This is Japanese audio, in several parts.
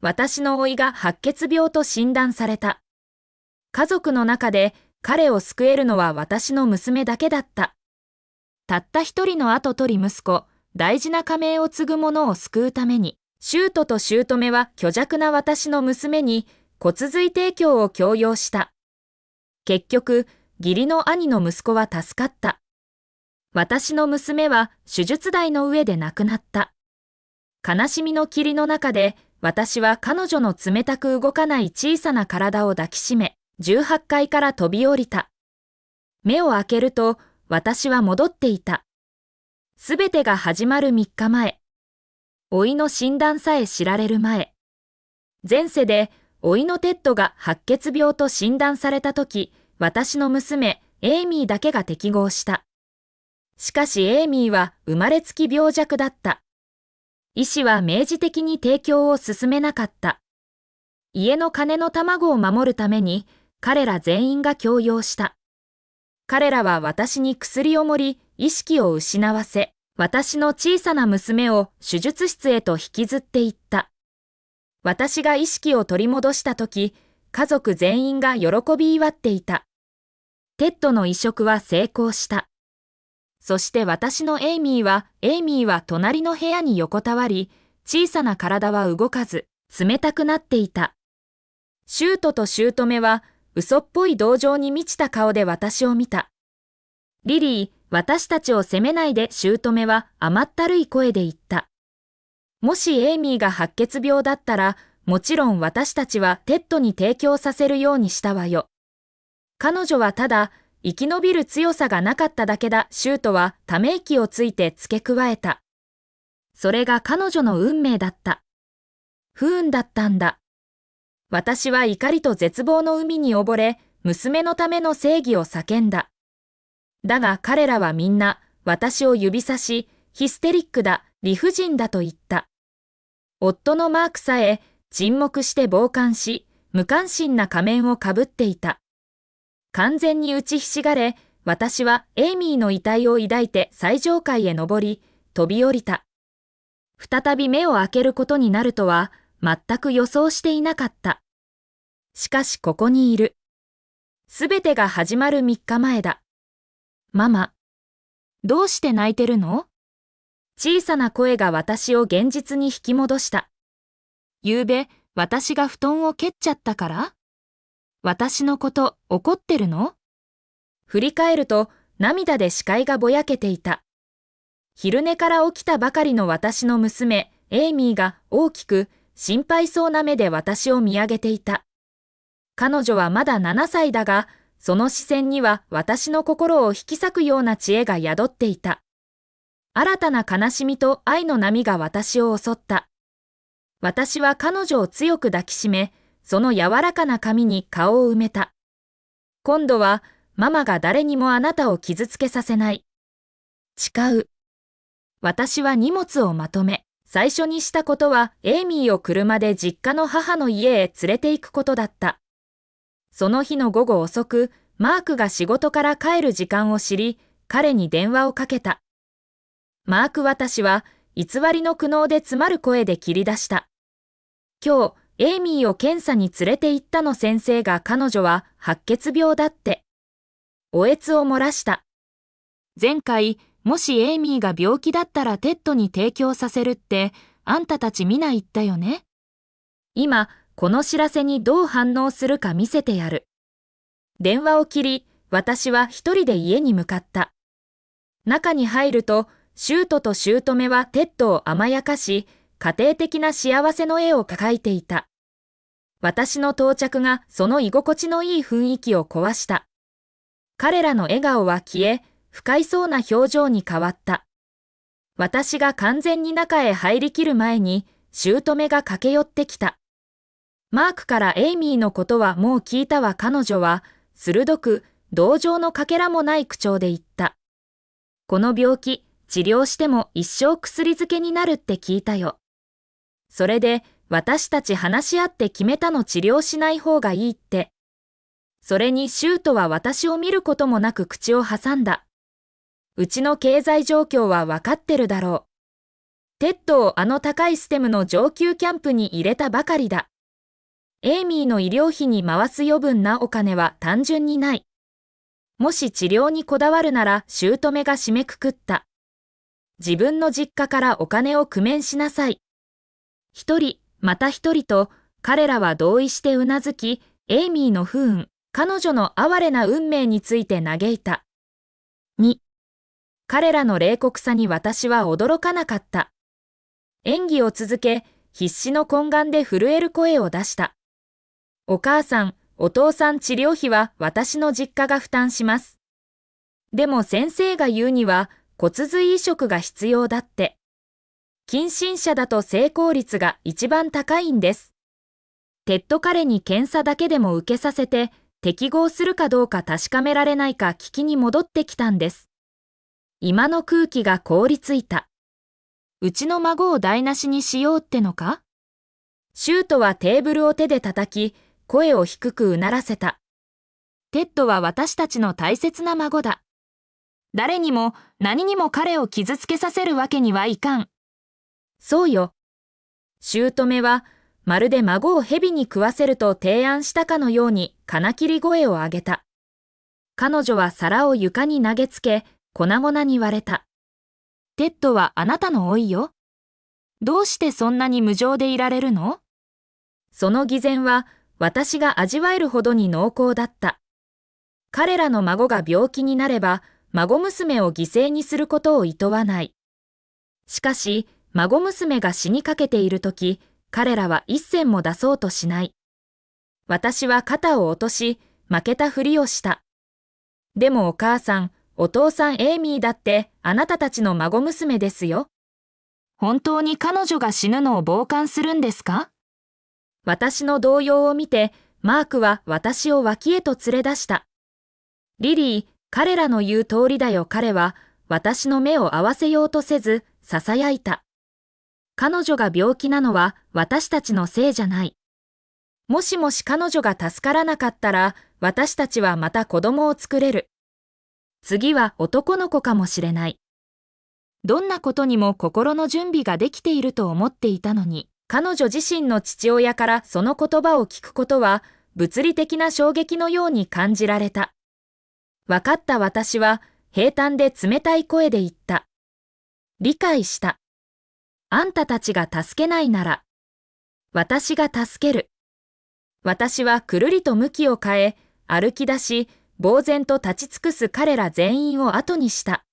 私の甥が白血病と診断された。家族の中で彼を救えるのは私の娘だけだった。たった一人の跡取り息子、大事な家名を継ぐ者を救うために、舅と姑は虚弱な私の娘に骨髄提供を強要した。結局、義理の兄の息子は助かった。私の娘は手術台の上で亡くなった。悲しみの霧の中で、私は彼女の冷たく動かない小さな体を抱きしめ、18階から飛び降りた。目を開けると、私は戻っていた。すべてが始まる3日前。甥いの診断さえ知られる前。前世で、甥いのテッドが白血病と診断されたとき、私の娘、エイミーだけが適合した。しかしエイミーは生まれつき病弱だった。医師は明示的に提供を進めなかった。家の金の卵を守るために、彼ら全員が強要した。彼らは私に薬を盛り、意識を失わせ、私の小さな娘を手術室へと引きずっていった。私が意識を取り戻したとき、家族全員が喜び祝っていた。テッドの移植は成功した。そして私のエイミーは隣の部屋に横たわり、小さな体は動かず、冷たくなっていた。舅と姑は、嘘っぽい同情に満ちた顔で私を見た。リリー、私たちを責めないで、姑は甘ったるい声で言った。もしエイミーが白血病だったら、もちろん私たちはテッドに提供させるようにしたわよ。彼女はただ、生き延びる強さがなかっただけだ。舅はため息をついて付け加えた。それが彼女の運命だった。不運だったんだ。私は怒りと絶望の海に溺れ、娘のための正義を叫んだ。だが彼らはみんな、私を指さし、ヒステリックだ、理不尽だと言った。夫のマークさえ、沈黙して傍観し、無関心な仮面をかぶっていた。完全に打ちひしがれ、私はエイミーの遺体を抱いて最上階へ登り、飛び降りた。再び目を開けることになるとは、全く予想していなかった。しかしここにいる。すべてが始まる3日前だ。ママ、どうして泣いてるの？小さな声が私を現実に引き戻した。昨べ、私が布団を蹴っちゃったから？私のこと怒ってるの？振り返ると涙で視界がぼやけていた。昼寝から起きたばかりの私の娘、エイミーが大きく心配そうな目で私を見上げていた。彼女はまだ7歳だが、その視線には私の心を引き裂くような知恵が宿っていた。新たな悲しみと愛の波が私を襲った。私は彼女を強く抱きしめ、その柔らかな髪に顔を埋めた。今度は、ママが誰にもあなたを傷つけさせない。誓う。私は荷物をまとめ、最初にしたことはエイミーを車で実家の母の家へ連れて行くことだった。その日の午後遅く、マークが仕事から帰る時間を知り、彼に電話をかけた。マーク私は、偽りの苦悩で詰まる声で切り出した。今日、エイミーを検査に連れて行ったの先生が彼女は白血病だって。おえつを漏らした。前回、もしエイミーが病気だったらテッドに提供させるって、あんたたち皆言ったよね。今、この知らせにどう反応するか見せてやる。電話を切り、私は一人で家に向かった。中に入ると、舅と姑はテッドを甘やかし、家庭的な幸せの絵を描いていた。私の到着がその居心地のいい雰囲気を壊した。彼らの笑顔は消え、不快そうな表情に変わった。私が完全に中へ入りきる前に、姑が駆け寄ってきた。マークからエイミーのことはもう聞いたわ。彼女は、鋭く、同情のかけらもない口調で言った。この病気、治療しても一生薬漬けになるって聞いたよ。それで、私たち話し合って決めたの。治療しない方がいいって。それに舅は私を見ることもなく口を挟んだ。うちの経済状況はわかってるだろう。テッドをあの高いステムの上級キャンプに入れたばかりだ。エイミーの医療費に回す余分なお金は単純にない。もし治療にこだわるなら姑が締めくくった。自分の実家からお金を工面しなさい。一人、また一人と、彼らは同意してうなずき、エイミーの不運、彼女の哀れな運命について嘆いた。2、彼らの冷酷さに私は驚かなかった。演技を続け、必死の懇願で震える声を出した。お母さん、お父さん治療費は私の実家が負担します。でも先生が言うには骨髄移植が必要だって。近親者だと成功率が一番高いんです。テッド彼に検査だけでも受けさせて適合するかどうか確かめられないか聞きに戻ってきたんです。今の空気が凍りついた。うちの孫を台無しにしようってのか？シュートはテーブルを手で叩き、声を低くうならせた。テッドは私たちの大切な孫だ。誰にも何にも彼を傷つけさせるわけにはいかん。そうよ。姑はまるで孫を蛇に食わせると提案したかのように金切り声を上げた。彼女は皿を床に投げつけ、粉々に割れた。テッドはあなたの甥よ。どうしてそんなに無情でいられるの？その偽善は私が味わえるほどに濃厚だった。彼らの孫が病気になれば、孫娘を犠牲にすることを厭わない。しかし、孫娘が死にかけているとき、彼らは一銭も出そうとしない。私は肩を落とし、負けたふりをした。でもお母さん、お父さんエイミーだってあなたたちの孫娘ですよ。本当に彼女が死ぬのを傍観するんですか？私の動揺を見て、マークは私を脇へと連れ出した。リリー、彼らの言う通りだよ。彼は私の目を合わせようとせず、囁いた。彼女が病気なのは私たちのせいじゃない。もしもし彼女が助からなかったら、私たちはまた子供を作れる。次は男の子かもしれない。どんなことにも心の準備ができていると思っていたのに、彼女自身の父親からその言葉を聞くことは、物理的な衝撃のように感じられた。わかった私は、平坦で冷たい声で言った。理解した。あんたたちが助けないなら、私が助ける。私はくるりと向きを変え、歩き出し、呆然と立ち尽くす彼ら全員を後にした。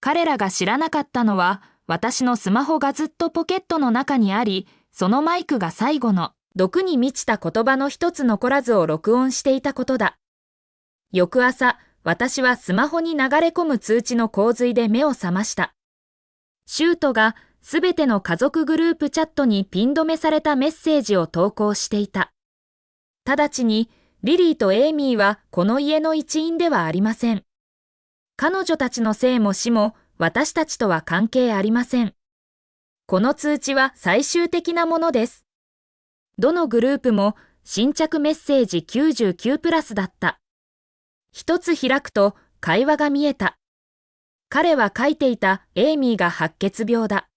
彼らが知らなかったのは、私のスマホがずっとポケットの中にあり、そのマイクが最後の毒に満ちた言葉の一つ残らずを録音していたことだ。翌朝、私はスマホに流れ込む通知の洪水で目を覚ました。シュートがすべての家族グループチャットにピン止めされたメッセージを投稿していた。直ちに、リリーとエイミーはこの家の一員ではありません。彼女たちの生も死も私たちとは関係ありません。この通知は最終的なものです。どのグループも新着メッセージ99プラスだった。一つ開くと会話が見えた。彼は書いていたエイミーが白血病だ。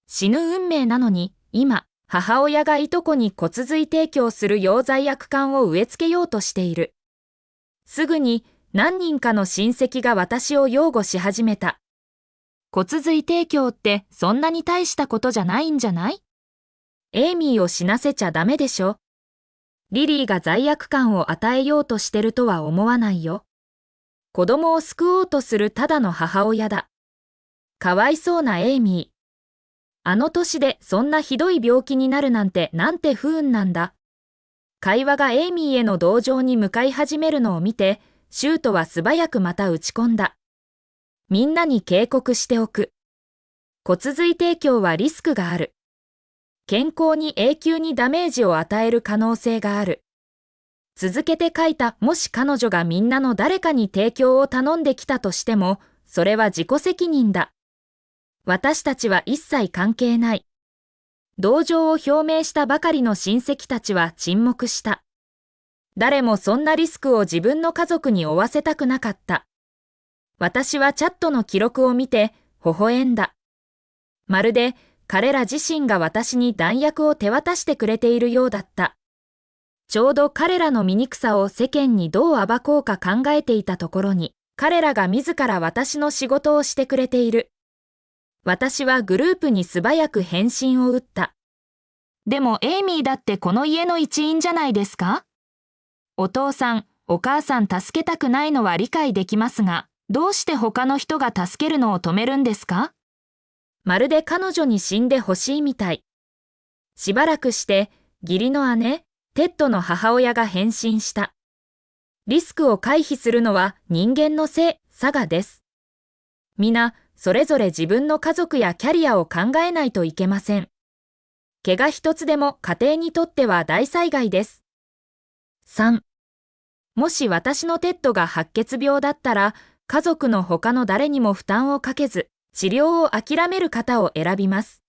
死ぬ運命なのに今、母親がいとこに骨髄提供する溶剤薬缶を植え付けようとしている。すぐに何人かの親戚が私を擁護し始めた。骨髄提供ってそんなに大したことじゃないんじゃない？エイミーを死なせちゃダメでしょ。リリーが罪悪感を与えようとしてるとは思わないよ。子供を救おうとするただの母親だ。かわいそうなエイミー。あの年でそんなひどい病気になるなんて不運なんだ。会話がエイミーへの同情に向かい始めるのを見て、シュートは素早くまた打ち込んだ。みんなに警告しておく。骨髄提供はリスクがある。健康に永久にダメージを与える可能性がある。続けて書いた。もし彼女がみんなの誰かに提供を頼んできたとしても、それは自己責任だ。私たちは一切関係ない。同情を表明したばかりの親戚たちは沈黙した。誰もそんなリスクを自分の家族に負わせたくなかった。私はチャットの記録を見て微笑んだ。まるで彼ら自身が私に弾薬を手渡してくれているようだった。ちょうど彼らの醜さを世間にどう暴こうか考えていたところに、彼らが自ら私の仕事をしてくれている。私はグループに素早く返信を打った。でもエイミーだってこの家の一員じゃないですか？お父さん、お母さん助けたくないのは理解できますが、どうして他の人が助けるのを止めるんですか？まるで彼女に死んでほしいみたい。しばらくして、義理の姉、テッドの母親が返信した。リスクを回避するのは人間のさがです。皆、それぞれ自分の家族やキャリアを考えないといけません。怪我一つでも家庭にとっては大災害です。3. もし私のテッドが白血病だったら、家族の他の誰にも負担をかけず、治療を諦める方を選びます。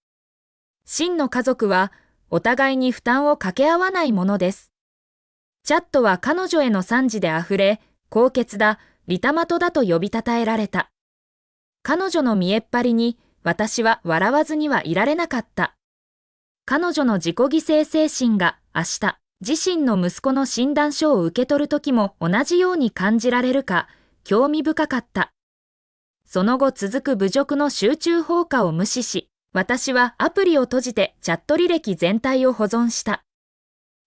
真の家族は、お互いに負担を掛け合わないものです。チャットは彼女への賛辞であふれ、高潔だ、リタマトだと呼びたたえられた。彼女の見えっ張りに、私は笑わずにはいられなかった。彼女の自己犠牲精神が明日、自身の息子の診断書を受け取る時も同じように感じられるか、興味深かった。その後続く侮辱の集中放火を無視し、私はアプリを閉じてチャット履歴全体を保存した。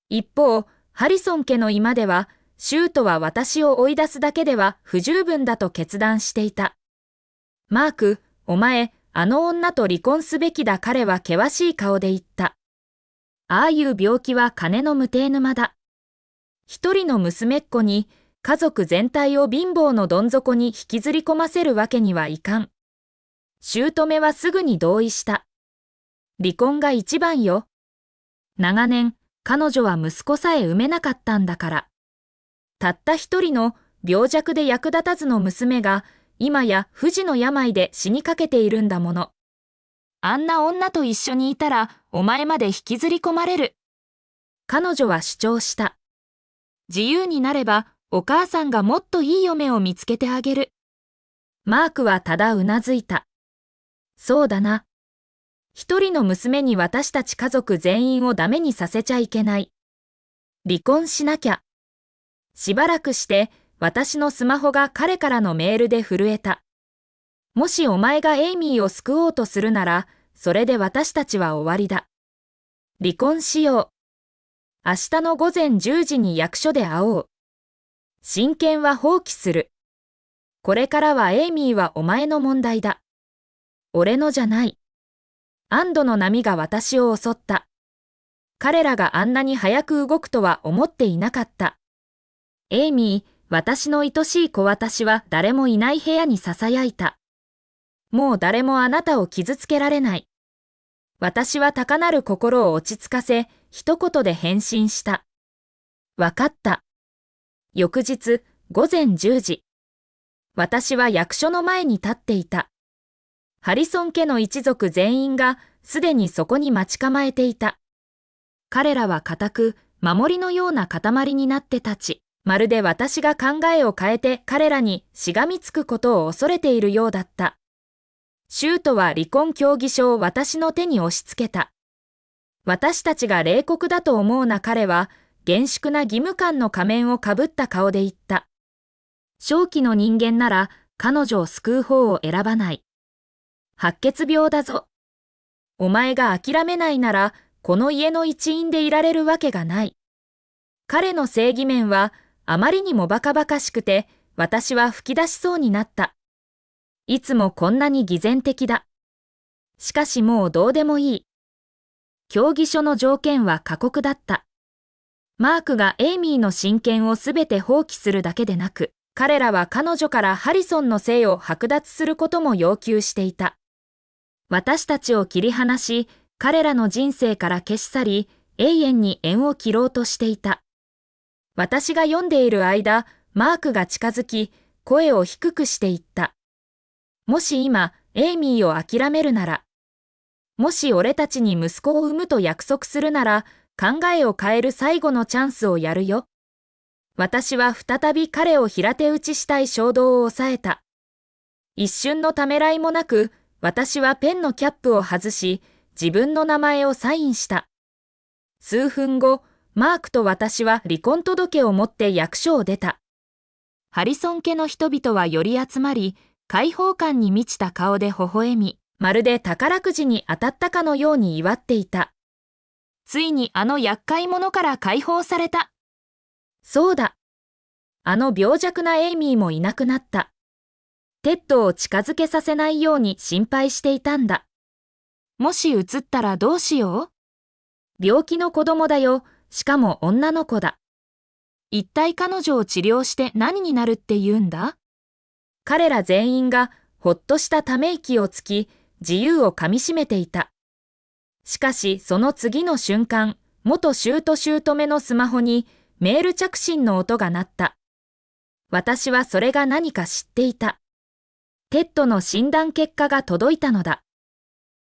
一方、ハリソン家の居間では、シュートは私を追い出すだけでは不十分だと決断していた。マーク、お前、あの女と離婚すべきだ。彼は険しい顔で言った。ああいう病気は金の無底沼だ。一人の娘っ子に、家族全体を貧乏のどん底に引きずり込ませるわけにはいかん。姑はすぐに同意した。離婚が一番よ。長年、彼女は息子さえ産めなかったんだから。たった一人の病弱で役立たずの娘が、今や不治の病で死にかけているんだもの。あんな女と一緒にいたら、お前まで引きずり込まれる。彼女は主張した。自由になれば、お母さんがもっといい嫁を見つけてあげる。マークはただうなずいた。そうだな。一人の娘に私たち家族全員をダメにさせちゃいけない。離婚しなきゃ。しばらくして、私のスマホが彼からのメールで震えた。もしお前がエイミーを救おうとするなら、それで私たちは終わりだ。離婚しよう。明日の午前10時に役所で会おう。親権は放棄する。これからはエイミーはお前の問題だ。俺のじゃない。安堵の波が私を襲った。彼らがあんなに早く動くとは思っていなかった。エイミー、私の愛しい子私は誰もいない部屋に囁いた。もう誰もあなたを傷つけられない。私は高鳴る心を落ち着かせ、一言で返信した。わかった。翌日、午前10時。私は役所の前に立っていた。ハリソン家の一族全員がすでにそこに待ち構えていた。彼らは固く、守りのような塊になって立ち、まるで私が考えを変えて彼らにしがみつくことを恐れているようだった。シュートは離婚協議書を私の手に押し付けた。私たちが冷酷だと思うな。彼は厳粛な義務感の仮面をかぶった顔で言った。正気の人間なら彼女を救う方を選ばない。白血病だぞ。お前が諦めないならこの家の一員でいられるわけがない。彼の正義面はあまりにもバカバカしくて私は吹き出しそうになった。いつもこんなに偽善的だ。しかしもうどうでもいい。協議書の条件は過酷だった。マークがエイミーの親権をすべて放棄するだけでなく、彼らは彼女からハリソンの姓を剥奪することも要求していた。私たちを切り離し、彼らの人生から消し去り、永遠に縁を切ろうとしていた。私が読んでいる間、マークが近づき、声を低くして言った。もし今、エイミーを諦めるなら、もし俺たちに息子を産むと約束するなら、考えを変える最後のチャンスをやるよ。私は再び彼を平手打ちしたい衝動を抑えた。一瞬のためらいもなく、私はペンのキャップを外し、自分の名前をサインした。数分後、マークと私は離婚届を持って役所を出た。ハリソン家の人々は寄り集まり、解放感に満ちた顔で微笑み、まるで宝くじに当たったかのように祝っていた。ついにあの厄介者から解放された。そうだ。あの病弱なエイミーもいなくなった。テッドを近づけさせないように心配していたんだ。もし移ったらどうしよう？病気の子供だよ。しかも女の子だ。一体彼女を治療して何になるって言うんだ？彼ら全員がほっとしたため息をつき、自由をかみしめていた。しかしその次の瞬間、元姑のスマホにメール着信の音が鳴った。私はそれが何か知っていた。テッドの診断結果が届いたのだ。